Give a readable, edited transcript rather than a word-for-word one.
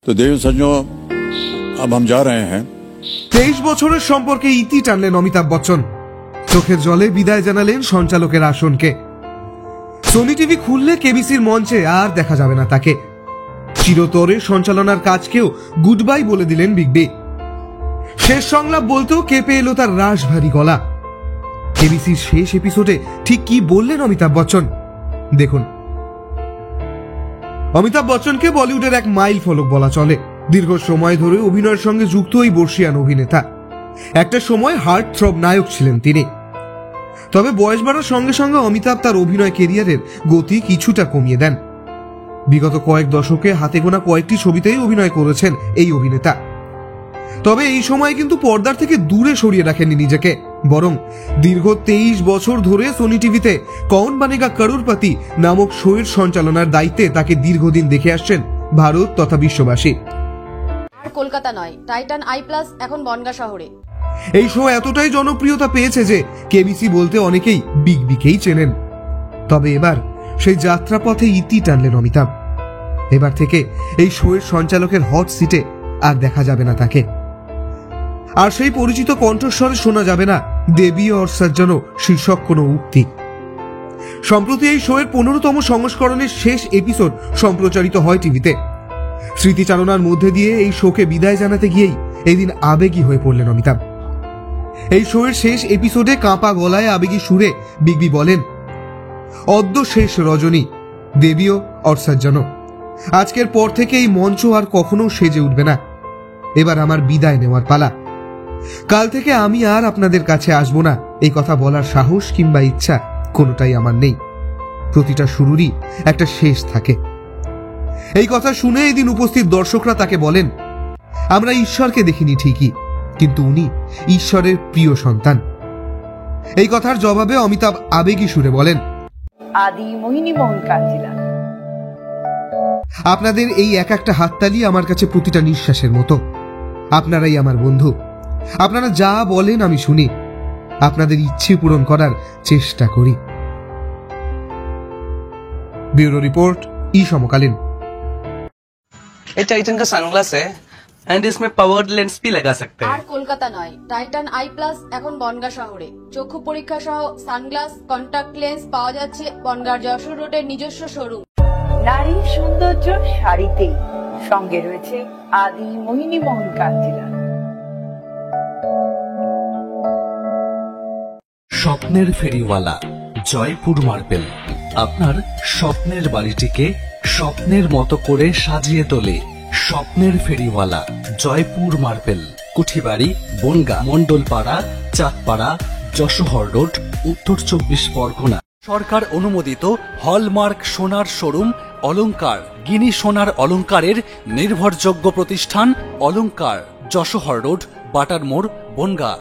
तो देव सज्जनों, अब हम जा रहे हैं। 23 বছরের সম্পর্কে ইতি টানলেন অমিতাভ বচ্চন। চোখের জলে বিদায় জানালেন সঞ্চালকের আসনকে। সোনি টিভি খুললে কেবিসির মঞ্চে আর দেখা যাবে না তাকে। চিরতরে সঞ্চালনার কাজকেও গুড বাই বলে দিলেন বিগ বি। শেষ সংলাপ বলতেও কেঁপে এলো তার রাশভারী গলা। কেবিসির শেষ এপিসোডে ঠিক কি বললেন অমিতাভ বচ্চন, দেখুন। অমিতাভ বচ্চনকে বলিউডের এক মাইল ফলক বলা চলে। দীর্ঘ সময় ধরে অভিনয়ের সঙ্গে যুক্ত এই বর্ষিয়ান অভিনেতা। একটা সময় হার্ট থ্রব নায়ক ছিলেন তিনি। তবে বয়স বাড়ার সঙ্গে সঙ্গে অমিতাভ তার অভিনয় কেরিয়ারের গতি কিছুটা কমিয়ে দেন। বিগত কয়েক দশকে হাতে গোনা কয়েকটি ছবিতেই অভিনয় করেছেন এই অভিনেতা। তবে এই সময় কিন্তু পর্দার থেকে দূরে সরিয়ে রাখেননি নিজেকে, বরং দীর্ঘ 23 বছর ধরে সোনি টিভিতে কৌন বানেগা করোড়পতি নামক শোয়ের সঞ্চালনার দায়িত্বে তাকে দীর্ঘদিন দেখে আসছেন ভারত তথা বিশ্ববাসী। আর কলকাতা নয়, টাইটান আই প্লাস এখন বনগাঁ শহরে। এই শো এতটাই জনপ্রিয়তা পেয়েছে যে কেবিসি বলতে অনেকেই বিগ বিকেই চেনেন। তবে এবার সেই যাত্রাপথে ইতি টানলেন অমিতাভ। এবার থেকে এই শোয়ের সঞ্চালকের হট সিটে আর দেখা যাবে না তাকে। আর সেই পরিচিত কণ্ঠস্বরে শোনা যাবে না দেবী और सज्जनों শীর্ষক কোনো উক্তি। সম্প্রতি এই শোয়ের 15তম সংস্করণের শেষ এপিসোড সম্প্রচারিত হয় টিভিতে। স্মৃতিচারণার মধ্যে দিয়ে এই শোকে বিদায় জানাতে গিয়েই এদিন আবেগী হয়ে পড়লেন অমিতাভ। এই শোয়ের শেষ এপিসোডে কাঁপা গলায় আবেগী সুরে বিগ বি বলেন, অদ্য শেষ রজনী দেবীও और सज्जनों। আজকের পর থেকে এই মঞ্চ আর কখনো সেজে উঠবে না। এবার আমার বিদায় নেওয়ার পালা। কাল থেকে আমি আর আপনাদের কাছে আসবো না, এই কথা বলার সাহস কিংবা ইচ্ছা কোনোটাই আমার নেই। প্রতিটা শুরুরই একটা শেষ থাকে। এই কথা শুনে এদিন উপস্থিত দর্শকরা তাকে বলেন, আমরা ঈশ্বরকে দেখিনি ঠিকই, কিন্তু উনি ঈশ্বরের প্রিয় সন্তান। এই কথার জবাবে অমিতাভ আবেগী সুরে বলেন, আদি মোহিনী মোহন কাঞ্জিলাল। আপনাদের এই এক একটা হাততালি আমার কাছে প্রতিটা নিঃশ্বাসের মতো। আপনারাই আমার বন্ধু। আপনারা যা বলেন আমি শুনি, আপনাদের ইচ্ছে পূরণ করার চেষ্টা করি। ब्यूरो रिपोर्ट ई समकालीन। ये टाइटन का सनग्लास है एंड इसमें पावर्ड लेंस भी लगा सकते हैं। আর কলকাতা নয়, টাইটান আই প্লাস এখন বনগাঁ শহরে। চক্ষু পরীক্ষা সহ সানগ্লাস, কন্টাক্ট লেন্স পাওয়া যাচ্ছে বনগাঁর যশোর রোডের নিজস্ব শোরুম। নারী সৌন্দর্য শাড়িতেই, সঙ্গে রয়েছে আদি মোহিনী মোহন কাঞ্জিলাল। স্বপ্নের ফেরিওয়ালা জয়পুর মার্বেল আপনার স্বপ্নের বাড়িটিকে স্বপ্নের মতো করে সাজিয়ে তোলে। স্বপ্নের ফেরিওয়ালা জয়পুর মার্বেল, কুঠিবাড়ি, বনগাঁ, মন্ডলপাড়া, চাঁদপাড়া, যশোহর রোড, উত্তর 24 পরগনা। সরকার অনুমোদিত হলমার্ক সোনার শোরুম অলংকার, গিনি সোনার অলংকারের নির্ভরযোগ্য প্রতিষ্ঠান অলংকার, যশোহর রোড, বাটার মোড়, বনগাঁ।